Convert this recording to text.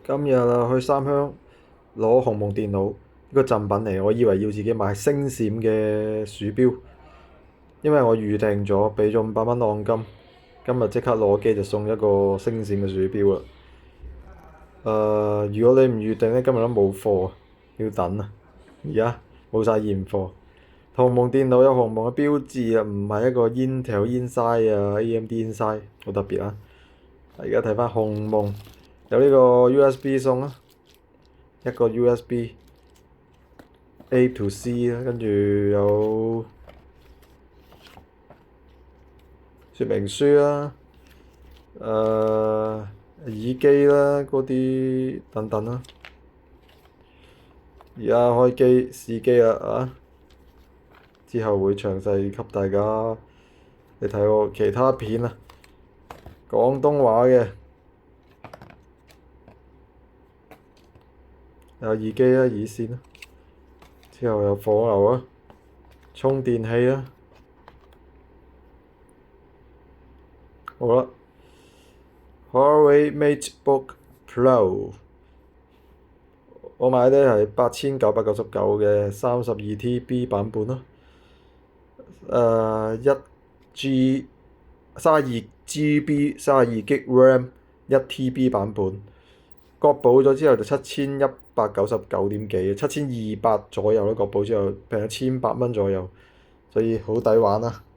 今日啊去三鄉攞鴻蒙電腦，呢個贈品嚟，我以為要自己買星閃嘅鼠標，因為我預訂咗，俾咗500蚊按金，今日即刻攞機就送一個星閃嘅鼠標啦。如果你唔預訂咧，今日都冇貨，要等啊！而家冇晒現貨。鴻蒙電腦有鴻蒙嘅標誌啊，唔係一個 Intel Inside 啊，AMD Inside，好特別啊！而家睇翻鴻蒙有呢個 USB 送啊，一個 USB A to C 啦，跟住有說明書啦，耳機啦，嗰啲等等啦。而家開機試機啦啊！之後會詳細給大家你睇我其他片啊，廣東話嘅有耳機啦、耳線啦，之後有火牛啊、充電器啦。好啦，Huawei MateBook Pro，我買嘅係8999嘅32TB 版本咯。1G 32GB 32GB RAM 1TB 版本，國保咗之後就7199點幾，7200左右咯。國保之後平咗1,100蚊左右，所以好抵玩啦〜